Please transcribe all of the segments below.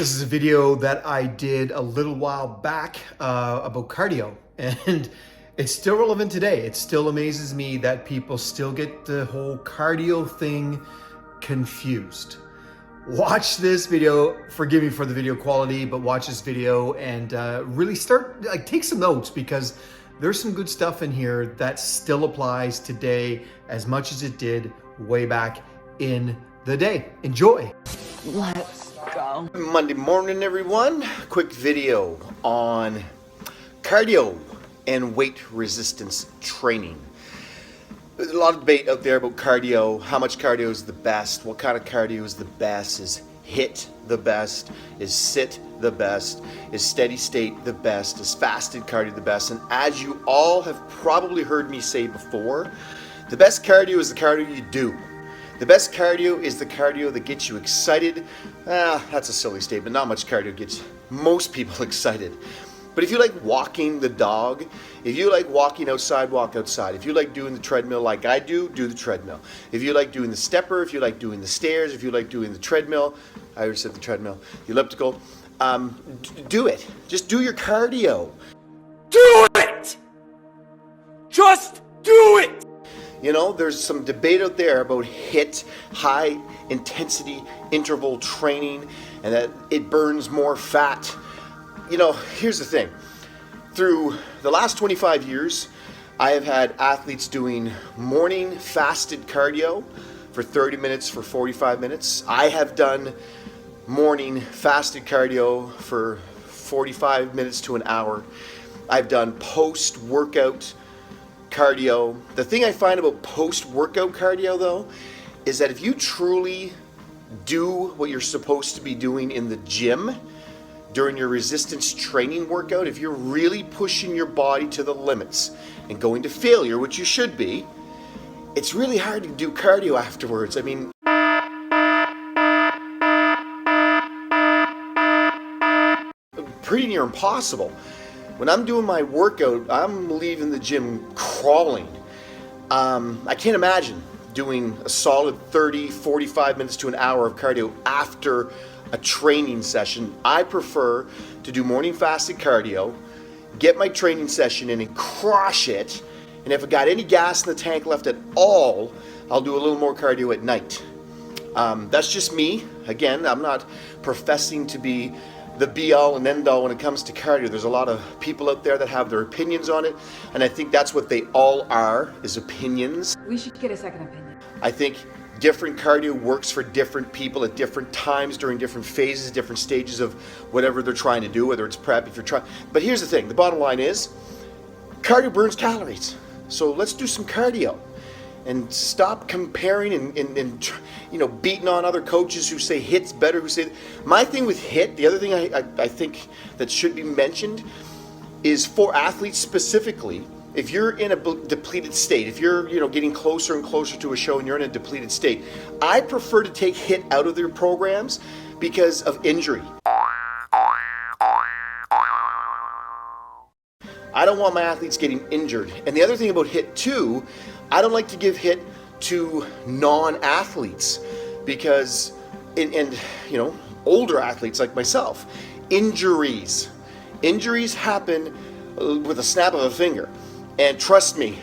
This is a video that I did a little while back about cardio, and it's still relevant today. It still amazes me that people still get the whole cardio thing confused. Watch this video, forgive me for the video quality, but watch this video and really take some notes, because there's some good stuff in here that still applies today as much as it did way back in the day. Enjoy. Let's go. Monday morning, everyone. Quick video on cardio and weight resistance training. There's a lot of debate out there about cardio. How much cardio is the best? What kind of cardio is the best? Is HIIT the best? Is sit the best? Is steady state the best? Is fasted cardio the best? And as you all have probably heard me say before, the best cardio is the cardio you do. The best cardio is the cardio that gets you excited. That's a silly statement. Not much cardio gets most people excited. But if you like walking the dog, if you like walking outside, walk outside. If you like doing the treadmill like I do, do the treadmill. If you like doing the stepper, if you like doing the stairs, if you like doing the treadmill, I already said the treadmill, the elliptical, do it. Just do your cardio. Do it! Just do it! You know, there's some debate out there about HIIT, high intensity interval training, and that it burns more fat. You know, here's the thing. Through the last 25 years, I have had athletes doing morning fasted cardio for 30 minutes, for 45 minutes. I have done morning fasted cardio for 45 minutes to an hour. I've done post-workout cardio. The thing I find about post-workout cardio, though, is that if you truly do what you're supposed to be doing in the gym during your resistance training workout, if you're really pushing your body to the limits and going to failure, which you should be, it's really hard to do cardio afterwards. I mean, pretty near impossible. When I'm doing my workout, I'm leaving the gym crawling. I can't imagine doing a solid 30, 45 minutes to an hour of cardio after a training session. I prefer to do morning fasted cardio, get my training session in and crush it. And if I got any gas in the tank left at all, I'll do a little more cardio at night. That's just me. Again, I'm not professing to be the be-all and end-all when it comes to cardio. There's a lot of people out there that have their opinions on it, and I think that's what they all are, is opinions. We should get a second opinion. I think different cardio works for different people at different times, during different phases, different stages of whatever they're trying to do, whether it's prep, if you're trying. But here's the thing, the bottom line is, cardio burns calories. So let's do some cardio. And stop comparing and you know, beating on other coaches who say HIIT's better, who say... My thing with HIIT, the other thing I think that should be mentioned is for athletes specifically, if you're in a depleted state, if you're, you know, getting closer and closer to a show and you're in a depleted state, I prefer to take HIIT out of their programs because of injury. I don't want my athletes getting injured. And the other thing about HIIT too, I don't like to give HIIT to non-athletes because, and you know, older athletes like myself, injuries happen with a snap of a finger. And trust me,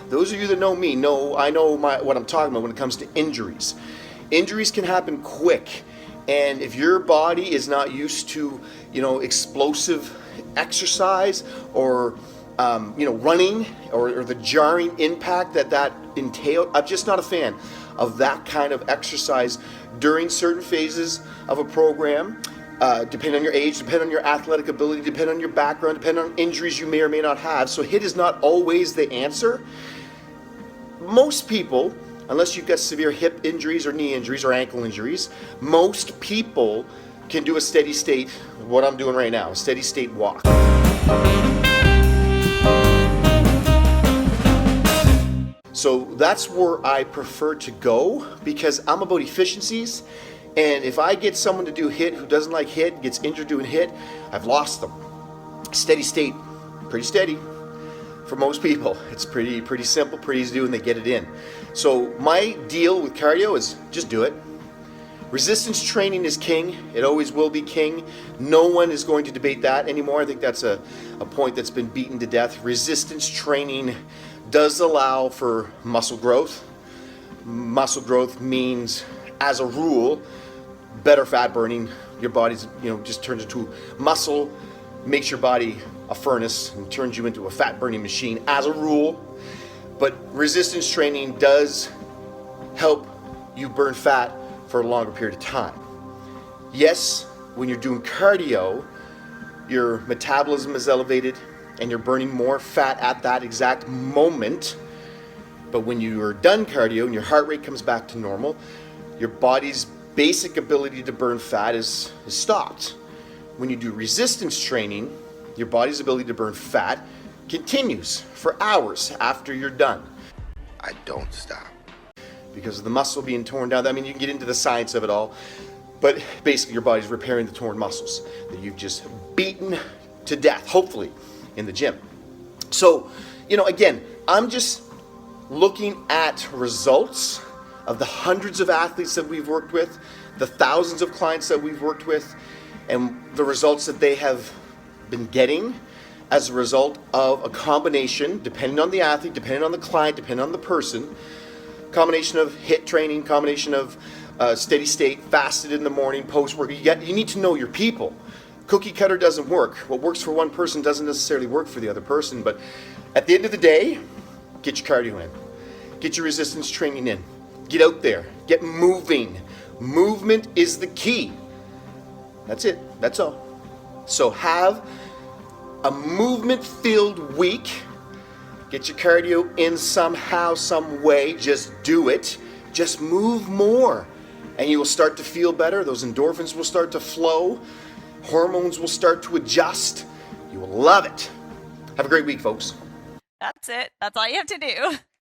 those of you that know me know I know what I'm talking about when it comes to injuries. Injuries can happen quick, and if your body is not used to, you know, explosive exercise or you know, running or the jarring impact that entails, I'm just not a fan of that kind of exercise during certain phases of a program. Depending on your age, depending on your athletic ability, depending on your background, depending on injuries you may or may not have. So HIIT is not always the answer. Most people, unless you've got severe hip injuries or knee injuries or ankle injuries, most people can do a steady state, what I'm doing right now, a steady state walk. So that's where I prefer to go because I'm about efficiencies. And if I get someone to do HIIT who doesn't like HIIT, gets injured doing HIIT, I've lost them. Steady state, pretty steady for most people. It's pretty simple, pretty easy to do, and they get it in. So my deal with cardio is just do it. Resistance training is king. It always will be king. No one is going to debate that anymore. I think that's a point that's been beaten to death. Resistance training does allow for muscle growth. Muscle growth means, as a rule, better fat burning. Your body's, just turns into muscle, makes your body a furnace and turns you into a fat burning machine as a rule. But resistance training does help you burn fat for a longer period of time. Yes, when you're doing cardio, your metabolism is elevated and you're burning more fat at that exact moment. But when you are done cardio and your heart rate comes back to normal, your body's basic ability to burn fat is stopped. When you do resistance training, your body's ability to burn fat continues for hours after you're done. I don't stop. Because of the muscle being torn down. I mean, you can get into the science of it all, but basically your body's repairing the torn muscles that you've just beaten to death, hopefully, in the gym. So, again, I'm just looking at results of the hundreds of athletes that we've worked with, the thousands of clients that we've worked with, and the results that they have been getting as a result of a combination, depending on the athlete, depending on the client, depending on the person, combination of HIIT training, combination of steady state, fasted in the morning, post-work. You need to know your people. Cookie cutter doesn't work. What works for one person doesn't necessarily work for the other person. But at the end of the day, get your cardio in. Get your resistance training in. Get out there. Get moving. Movement is the key. That's it. That's all. So have a movement-filled week. Get your cardio in somehow, some way. Just do it. Just move more. And you will start to feel better. Those endorphins will start to flow. Hormones will start to adjust. You will love it. Have a great week, folks. That's it. That's all you have to do.